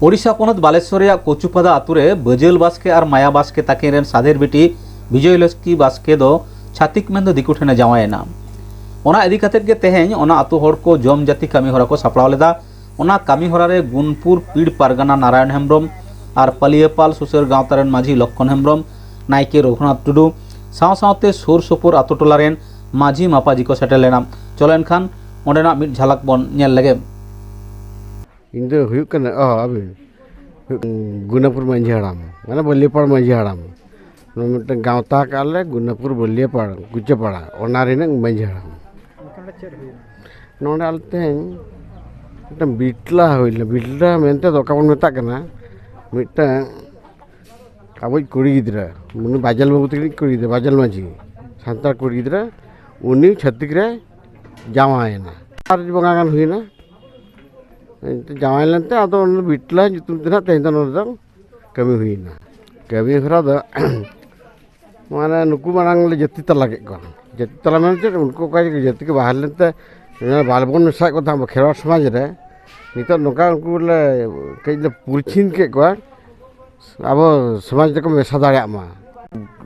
ओडिशा पनत बालेश्वर कोचुपादा आतुरे बजेल बास्के और माया बास्के ताकिन साधेर बेटी विजयलक्ष्मी बास्के दो छातिक मेन दिकु ठेने जावायना। ओना इदी कातेद गे तेहेñ ओना आतु हर को जम जाति कामी हरा को सापड़ाव लेदा। ओना कामी हरा रे गुनपुर पीड़ पारगाना नारायण हेम्ब्रम और पालियापाल सुसर गाँवतारेन माझी लक्षण हेम्ब्रम नायके रघुनाथ टुडू साव सावते सुर सुपुर आतु टोलारेन माझी मापाजी को सेटेल लेना। चलो एनखान ओंडेना मिड झलक बन नेल लेगे। इन दो हुयुक कना अबे गुनापुर माझी हाड़ाम माने बल्लेपाड़ माझी हाड़ाम मिट्टन गाँवता काले गुनापुर बल्लेपाड़ गुच्चपाड़ा ओनारेन माझी हाड़ाम नोंडे आलते मिट्टन बिटला होइला बिटला मेनते दो काबन मेता कना मिट्टन आबो कुड़ी गिद्रा मुनि बाजल बाबू तक कुड़ी गिद्रा बाजल माझी सांतार कुड़ी गिद्रा उनी छत्तीक रे जावायना आर बंगा गान हुइना जावाय लेनते आदो बिटला जुतुम तेना तेंदो नोदो कमी हुइना कमी हरा दो माने नुकु मांग ले जति तला के को जति तला मेनते उनको काय जति के बाहर लेनते बालबन मिसा को था खेरवा समाज रे नितो नोका उनको ले कई ले पुरछिन के को अब समाज को मेसा दाड़िया मा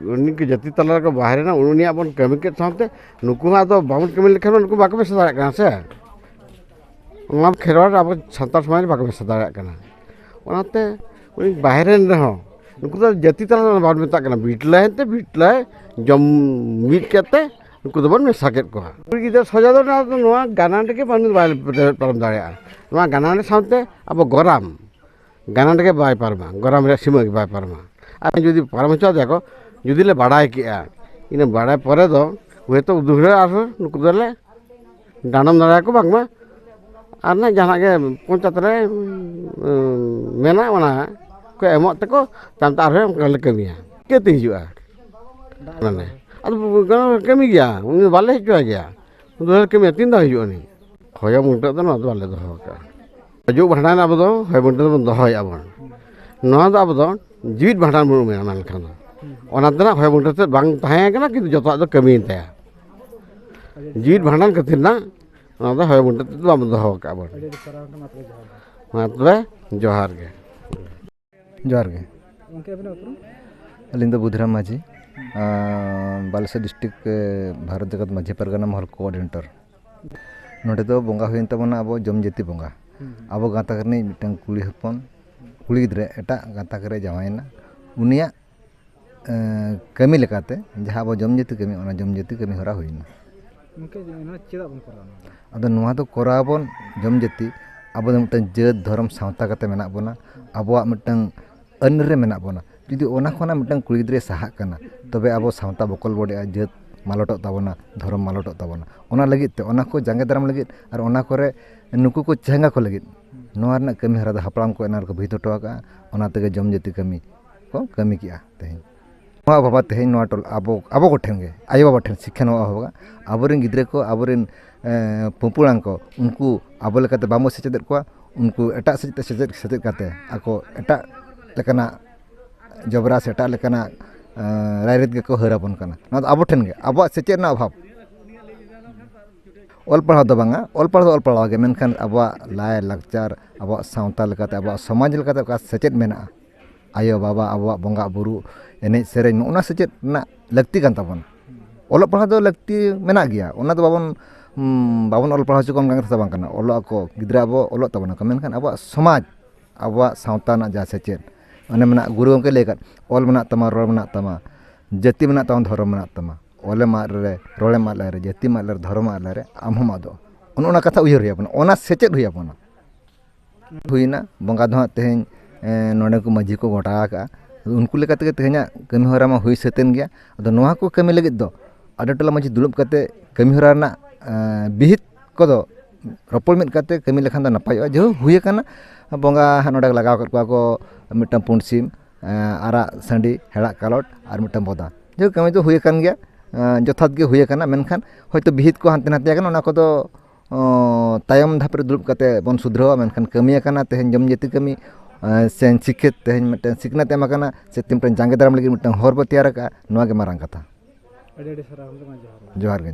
उनी के जति तला को बाहर ना उनी अपन कमी के साथे नुकु आदो बामन कमी लेखन उनको बाको मेसा दाड़िया कना से ओना खेरवाड़ अब सानतार समाज बाको मेसा दाड़िया कना ओनाते उनी बाहर रहो नुकु तो जति तला बार मेता कना बिटला हेते बिटला जम मीट केते नुकु तो बन मेसा केत को कुड़ी गिदर सजा दो ना तो नोआ गाना के पानी पारम दाड़िया नोआ गाना साथे अब गराम गाना के बाय पारमा गराम रे सीमा के बाय पारमा आ जदि पारम चा देखो जदि ले बाड़ाय केआ इन बाड़ाय परे दो वे तो उदुरे आसो नुकु दले डानम दाड़िया को बांगमा आर ना जहां के पंचायत रे मेना ओना को एमो तको ताम तार रे कल कमिया केते हिजुआ माने अब कमी गया उन बाले हिजुआ गया उदुरे कमिया तीन दा हिजुआ नि होया मुंटा तो ना बाले दो का जो भांडान अब दो होय मुंटा तो दहय आबन नोआ दा अब दो जीवित भांडान बन मेना मान खान ओना तना होय मुंटा ते बांग ताहे कना कि जतो दो कमी ताया जीवित भांडान कथिर ना ओना दा होय मुंटा तो बाम दो का आबन मतलब जोहार गे उनके अपने उपरो अलिंद बुधराम माझी बालेश्वर डिस्ट्रिक्ट भारत जगत माझी परगना महल कोऑर्डिनेटर नोडे दो बोंगा हुइन तबना अब जम जाति बोंगा अब गाता करनी मिटन कुली हपन कुली गिद्रे एटा गाता करे जावायना उनिया कमी लेकाते जहां अब जम जाति कमी ओना जम जाति कमी हरा हुइना उनके ना चेदा बन करा अद नोआ दो कराबन जम जाति अब मिटन जात धर्म सावता काते मेना बोना अबवा मिटन अन रे मेना बोना जुदी ओना खोना मिटन कुली गिद्रे साहा कना तबे अब सावता बकल बडे जात मालटो ताबना धर्म मालटो ताबना ओना लगित ते ओना को जांगे दाराम लगित और ओना करे नुकु को चेंगा को लगित नोआ रना कमी हरा दा हपड़ाम को एनार को भीतो टोका ओना तेगे जम जाति कमी को कमी किया तेहें नोआ बाबा तेहें नोआ टोल आबो को ठेंगे आयो बाबा ठें शिक्षा नोआ होगा आबोरेन गिद्रे को आबोरेन पुपुड़ां को उनको आबो लेकाते बामो सेचेदेत को उनको एटा सेचेद काते आको एटा लेकाना जबरा से एटा लेकाना रायरित के को हराबन कना ना आबो ठेन गे आबो सेचेद ना अभाव ऑल पढ़ा दो बांगा ऑल पढ़ा गे मेनखान आबो लाय लाकचार आबो सावता लेकाते आबो समाज लेकाते का सेचेद मेना आयो बाबा आबो बोंगा बुरु एने सेरेन ओना सेचेद ना लगती कान ताबन ऑल पढ़ा दो लगती मेना गया ओना तो बाबन ऑल पढ़ा चुकम गांग थाबा कना ऑल को गिद्रा आबो ऑल ताबन का मेनखान आबो समाज आबो सावता ना जा सेचेद अने मना गुरु गमके लेकात ऑल मना तमा रोल मना तमा जाति मना तमा धर्म मना तमा ओले मार रे रोले मार रे जाति मार रे धर्म मार रे आम मादो ओना कथा उयर हुया बना ओना सेचेद हुया बना हुइना बंगा दो तेहें नोडे को माझी को गोटा का उनको लेकाते के तेहें कमी हरा मा हुई सेतेन गया अदो नोहा को कमी लगित दो आडे टोला माझी दुलुब काते कमी हरा ना बिहित को दो रपोल मिट काते कमी लेखान दा नपाय जो हुए काना बंगा नोडे लगाव कर को मिटम पुंडसिम आरा सांडी हेड़ा कालोट और मिटम बोदा जो कमी तो हुए कान गया जथात गे हुए काना मेनखान होयतो बिहित को हानते नाते काना ओना को दो तायम धापरे दुलुब काते बन सुधरावा मेनखान कमी काना तेहें जम जाति कमी सेन शिक्षित तेहें मिटन सिकनत एम काना से तिमटन जांगे दाराम लगी मिटन हर बो तैयार का नोआ गे मारांग कथा अडे सरा जोहार गे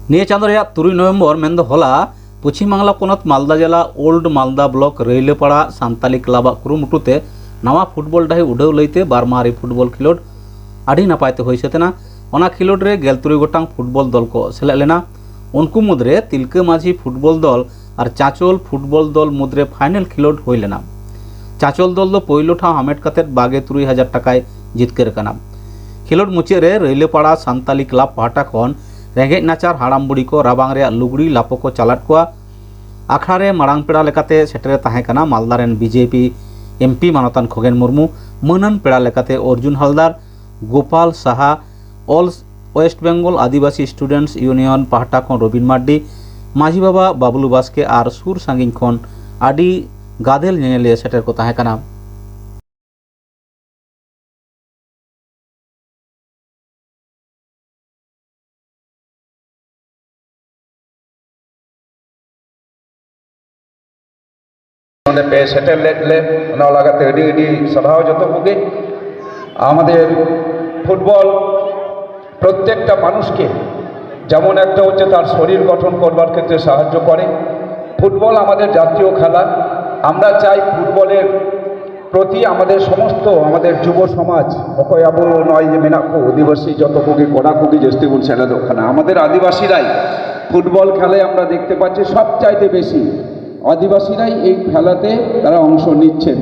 निये चाँदो रेया 3 नवेम्बर मेन दो होला पश्चिम बांगला पनत मालदा जिला ओल्ड मालदा ब्लक रैलेपाड़ा सान्ताली क्लाब कुरुमुटुते नवा फुटबल डाही उड़ाव लईते बारमाहारी फुटबल खेलोड आड़ी नापायते होइसेतेना ओना खेलोड रे 13 गोटांग फुटबल दल को सेलेद लेना। उनको मुद्रे तिलका माझी फुटबल दल और चाचल फुटबल दल मुद्रे फाइनल खेलोड होई लेना। चाचल दल दो पहलो ठाव हामेट कतेद 72,000 टाकाय जितकेर काना। खेलोड मुचे रे रैलेपाड़ा सान्ताली क्लाब पाहटा खन रेंगेज नाचार हाड़ाम बुड़ी को राबांग रे लुगड़ी लापो को चालाट कोआ। आखड़ा रे मारांग पेड़ा लेकाते सेटेरे ताहें काना मालदा रेन बीजेपी एमपी मानतान खगेन मुर्मू, मनन पेड़ा लेकाते Arjun Haldar, Gopal Saha, all West Bengal Adivasi students union पाहटा खन रबिन मार्डी, माझी बाबा बाबुलू बास्के और सुर सांगिन खन आडी गादेल नेनेलिया सेटेर को ताहें काना। पे सेटेल लेटले लगाते सभाओ जो कोगे फुटबल प्रत्येकटा मानुषके जेमन एक होच्छे तार शरीर गठन करवार क्षेत्रे साहाज्य करे। फुटबल आमादेर जातीय खेला। आमरा चाই फुटबलेर प्रति आमादेर समस्त आमादेर युव समाज अकय आबो नय जे मेनाको आदिवासी जत कोगे कड़ा कोगे जस्ती गुण सेला दखाना आमादेर आदिवासीराई फुटबल खेले आमरा देखते पाচ্ছি सबचाইতে बेशी आदिवासीराई এই খেলাতে তারা অংশ নিচ্ছেন।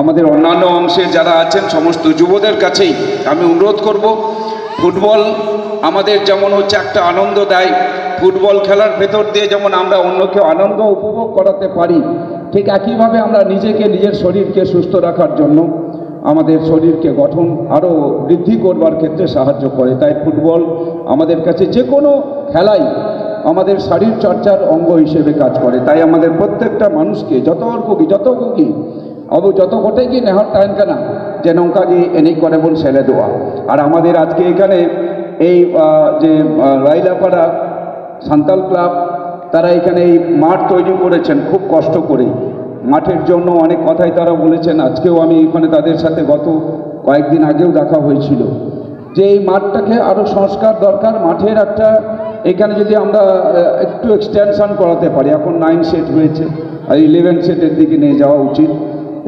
আমাদের অন্যান্য অংশের যারা আছেন সমস্ত যুবদের কাছেই আমি অনুরোধ করব, ফুটবল আমাদের যেমন হচ্ছে একটা আনন্দ দেয়, ফুটবল খেলার ভেতর দিয়ে যেমন আমরা অন্যকে আনন্দ উপভোগ করাতে পারি, ঠিক একইভাবে আমরা নিজেকে নিজের শরীরকে সুস্থ রাখার জন্য আমাদের শরীরকে গঠন আরও বৃদ্ধি করবার ক্ষেত্রে সাহায্য করে। তাই ফুটবল আমাদের কাছে যে কোনো খেলাই আমাদের শারীর চর্চার অঙ্গ হিসেবে কাজ করে। তাই আমাদের প্রত্যেকটা মানুষকে যত কুকি अब যত গোটে কি নেহর টাইম কেনা যে নৌকা যে এনেই করে বল ছেলে দেওয়া। আর আমাদের আজকে এখানে এই যে রাইলাপাড়া সান্তাল ক্লাব তারা এখানে এই মাঠ তৈরি করেছেন খুব কষ্ট করে। মাঠের জন্য অনেক কথাই তারা বলেছেন। আজকেও আমি এখানে তাদের সাথে গত কয়েকদিন আগেও দেখা হয়েছিল যে এই মাঠটাকে আরও সংস্কার দরকার। মাঠের একটা এখানে যদি আমরা একটু এক্সটেনশন করাতে পারি, এখন 9 সেট হয়েছে আর 11 সেটের দিকে নিয়ে যাওয়া উচিত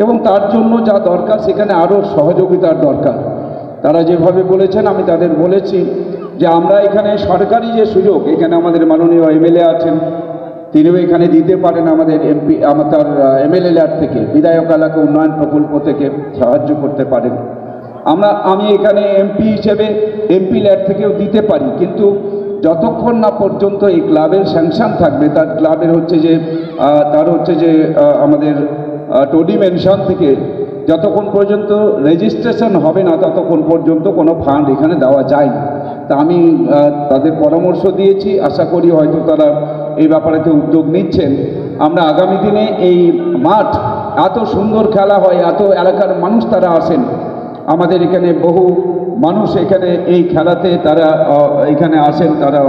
এবং তার জন্য যা দরকার সেখানে আরও সহযোগিতার দরকার। তারা যেভাবে বলেছেন আমি তাদের বলেছি যে আমরা এখানে সরকারি যে সুযোগ, এখানে আমাদের মাননীয় এমএলএ আছেন, তিনিও এখানে দিতে পারেন আমাদের এমপি আমাদের এমএলএ থেকে বিধায়ক এলাকা উন্নয়ন প্রকল্প থেকে সাহায্য করতে পারেন। আমি এখানে এমপি হিসেবে এমপি ল্যাড থেকেও দিতে পারি, কিন্তু যতক্ষণ না পর্যন্ত এই ক্লাবের স্যাংশন থাকবে, তার ক্লাবের হচ্ছে যে আমাদের টোডি মেনশন থেকে যতক্ষণ পর্যন্ত রেজিস্ট্রেশন হবে না ততক্ষণ পর্যন্ত কোনো ফান্ড এখানে দেওয়া যায় না। তা আমি তাদের পরামর্শ দিয়েছি, আশা করি হয়তো তারা এই ব্যাপারেতে উদ্যোগ নিচ্ছেন। আমরা আগামী দিনে এই মাঠ এত সুন্দর খেলা হয়, এত এলাকার মানুষ তারা আসেন, আমাদের এখানে বহু মানুষ এখানে এই খেলাতে তারা এখানে আসেন, তারা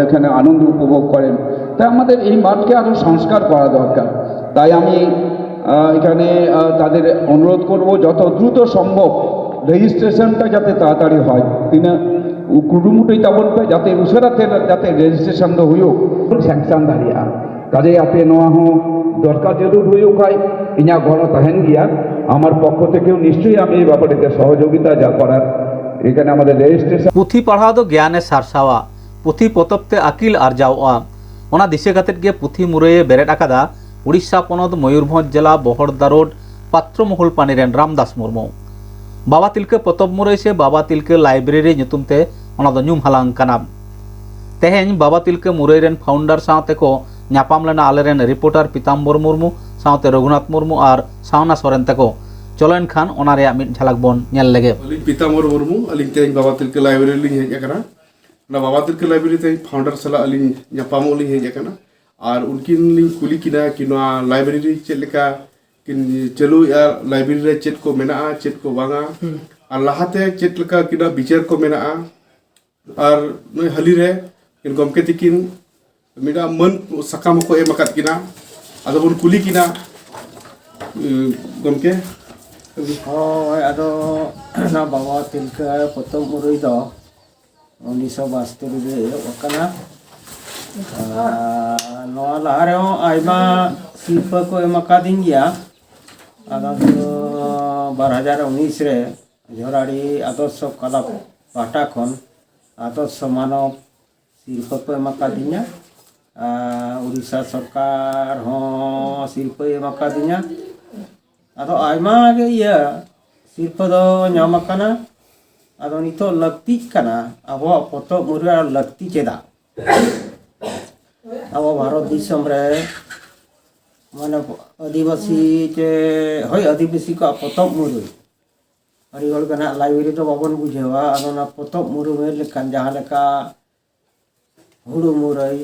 এখানে আনন্দ উপভোগ করেন। তাই আমাদের এই মাঠকে আরও সংস্কার করা দরকার। তাই আমি এখানে তাদের অনুরোধ করব যত দ্রুত সম্ভব রেজিস্ট্রেশনটা যাতে তাড়াতাড়ি হয়। তিনি কুরুমুটোই তেমন পায় যাতে উসেরাতে যাতে রেজিস্ট্রেশন তো হুইওক স্যাংশন দাঁড়িয়ে কাজে আপনি নোয়া হোক দরকার জরুর হুইওক হয় ইনা গড় তাহেন গিয়া আমার পক্ষ থেকেও নিশ্চয়ই আমি এই ব্যাপারে সহযোগিতা যা করার এখানে আমাদের রেজিস্ট্রেশন। পুঁথি পড়া দো জ্ঞানে সারসাওয়া, পুঁথি পতবতে আকিল আরজাওয়া। ওনা দিশে গাতের গিয়ে পুঁথি মুরয়ে বেরেট আকাদা উড়িষ্যা পনদ ময়ূরভঞ্জ জেলা বহড়দা রোড পাত্রমহল পানিরেন রামদাস মুর্মু। बाबा तिलका पतब मुरई से बाबा तिलका लाइब्रेरी नुतुमते ओना दो ᱧᱩᱢ हालांग काना। तेहें बाबा तिलका मुरई रेन फाउंडर साथे को ᱧᱟᱯᱟᱢ ᱞᱮᱱᱟ ᱟᱞᱮᱨᱮᱱ ᱨᱤᱯᱳᱴᱟᱨ ᱯᱤᱛᱟম্ᱵᱚᱨ ᱢᱩᱨᱢᱩ ᱥᱟᱶᱛᱮ ᱨᱚᱜᱷᱩᱱᱟᱛᱷ ᱢᱩᱨᱢᱩ ᱟᱨ ᱥᱟᱣᱱᱟ ᱥᱚᱨᱮᱱ ᱛᱟᱠᱚ ᱪᱚᱞᱚ ᱮᱱᱠᱷᱟᱱ ᱚᱱᱟ ᱨᱮᱭᱟᱜ ᱢᱤᱫ ᱡᱷᱟᱞᱟᱠ ᱵᱚᱱ ᱧᱮᱞ ᱞᱮᱜᱮ। अली पीताम्बर मुर्मू अली तेज बाबा तिलका लाइब्रेरी लिंग हेज अकना ना बाबा तिलका लाइब्रेरी ते फाउंडर सला अली ᱧᱟᱯᱟᱢᱚᱜ लिंग हेज अकना और उनकिन लिंग कुली किना कि नोआ लाइब्रेरी चेद लेका किन चलू या लाइब्रेरी रे चेद को मेना चेद को बांगा और लाहाते चेद लेका किना विचार को मेना और नोय हली रे किन गमके तिकिन मिडा मन सकाम को एम अकात किना आदो बन कुली किना गमके ᱦᱳᱭ ᱟᱫᱚ ᱚᱱᱟ ᱵᱟᱵᱟ ᱛᱤᱞᱠᱟᱹ ᱯᱚᱛᱚᱵ ᱢᱩᱨᱟᱹᱭ ᱫᱚ 1972 ᱨᱮ ᱮᱦᱚᱵ ᱟᱠᱟᱱᱟ। ᱱᱚᱣᱟ ᱞᱟᱦᱟ ᱨᱮᱦᱚᱸ ᱟᱭᱢᱟ ᱥᱤᱨᱯᱟᱹ ᱠᱚ ᱮᱢ ᱟᱠᱟᱫᱤᱧ ᱜᱮᱭᱟ। ᱟᱫᱚ 2019 ᱨᱮ ᱡᱷᱚᱨᱟᱲᱤ ᱟᱫᱚᱨᱥᱚ ᱠᱞᱟᱵ ᱯᱟᱦᱴᱟ ᱠᱷᱚᱱ ᱟᱫᱚᱨᱥᱚ ᱢᱟᱱᱚᱵ ᱥᱤᱨᱯᱟᱹ ᱠᱚ ᱮᱢ ᱟᱠᱟᱫᱤᱧᱟ। ᱩᱲᱤᱥᱥᱟ ᱥᱚᱨᱠᱟᱨ ᱦᱚᱸ ᱥᱤᱨᱯᱟᱹᱭ ᱮᱢ ᱟᱠᱟᱫᱤᱧᱟ। ᱟᱫᱚ ᱟᱭᱢᱟ ᱜᱮ ᱥᱤᱨᱯᱟᱹ ᱫᱚ ᱧᱟᱢ ᱟᱠᱟᱱᱟ। ᱟᱫᱚ ᱱᱤᱛᱚᱜ ᱞᱟᱹᱠᱛᱤᱜ ᱠᱟᱱᱟ ᱟᱵᱚᱣᱟᱜ ᱯᱚᱛᱚᱵ ᱢᱩᱨᱟᱹᱭ ᱞᱟᱹᱠᱛᱤ ᱪᱮᱫᱟᱜ? ᱟᱵᱚ ᱵᱷᱟᱨᱚᱛ ᱫᱤᱥᱚᱢ ᱨᱮ ᱢᱟᱱᱮ ᱟᱹᱫᱤᱵᱟᱹᱥᱤ ᱪᱮ ᱦᱳᱭ ᱟᱹᱫᱤᱵᱟᱹᱥᱤ ᱠᱚᱣᱟᱜ ᱯᱚᱛᱚᱵ ᱢᱩᱨᱟᱹᱭ ᱟᱹᱰᱤ ᱦᱚᱲ ᱜᱮ ᱱᱟᱦᱟᱜ ᱞᱟᱭᱵᱨᱮᱨᱤ ᱫᱚ ᱵᱟᱵᱚᱱ ᱵᱩᱡᱷᱟᱹᱣᱟ। ᱟᱫᱚ ᱚᱱᱟ ᱯᱚᱛᱚᱵ ᱢᱩᱨᱟᱹᱭ ᱞᱮᱠᱷᱟᱱ ᱡᱟᱦᱟᱸ ᱞᱮᱠᱟ ᱦᱩᱲᱩ ᱢᱩᱨᱟᱹᱭ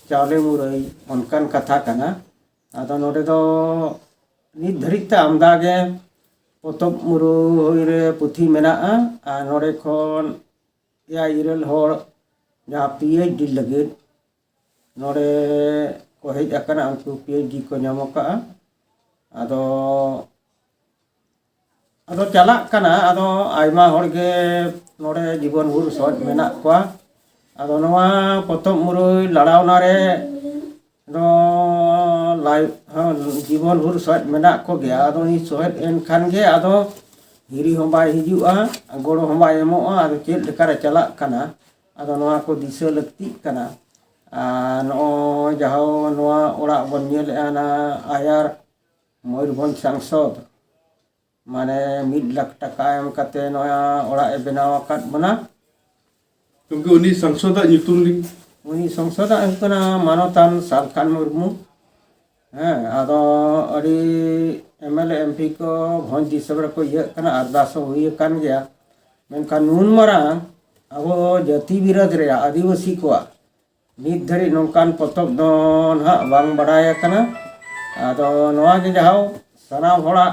ᱪᱟᱣᱞᱮ ᱢᱩᱨᱟᱹᱭ ᱚᱱᱠᱟᱱ ᱠᱟᱛᱷᱟ ᱠᱟᱱᱟ। ᱟᱫᱚ ᱱᱚᱰᱮ ᱫᱚ ᱱᱤᱛ ᱫᱷᱟᱹᱨᱤᱡ ᱛᱮ ᱟᱢᱫᱟ ᱜᱮ ᱯᱚᱛᱚᱵ ᱢᱩᱨᱟᱹᱭ ᱨᱮ ᱯᱩᱛᱷᱤ ᱢᱮᱱᱟᱜᱼᱟ। ᱟᱨ ᱱᱚᱰᱮ ᱠᱷᱚᱱ 9 ᱦᱚᱲ ᱡᱟᱦᱟᱸ PhD ᱞᱟᱹᱜᱤᱫ ᱱᱚᱰᱮ को हेज अकना उनको PhD को नाम का अदो अदो चला कना अदो आयमा हर के नोडे जीवन भर सज मेना कोआ अदो नवा पतब मुरुई लड़ावना रे दो लाइफ जीवन भर सज मेना को गया अदो नि सज एन खान गे अदो हिरी हम बाय हिजुआ गोड़ो हम बाय एमोआ अदो चेद लेका चला कना अदो नवा को दिशा लगती कना नो जहां नवा ओड़ा बन नेल आना आयार मयूरभंज सांसद माने 1 लाख टका एम कते नया ओड़ा ए बनाव अकात बना क्योंकि उनी संसद ᱧᱩᱛᱩᱢ लिंग उनी संसद कना मानवतान सालखान मुर्मू हैं अदो अड़ी MLA MP को भंज दिसब रे को ये कना अरदास हुई कान गया मेनका नून मरा अब जाति विरोध रे आदिवासी को नित धरी नौकान पतब दो ना बांग बड़ाय कना अदो नवा के जाओ सनाम होड़ा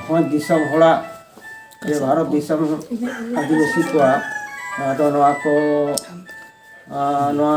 भंज दिसम होड़ा ये भारत दिसम आदिवासी को अदो नवा को नवा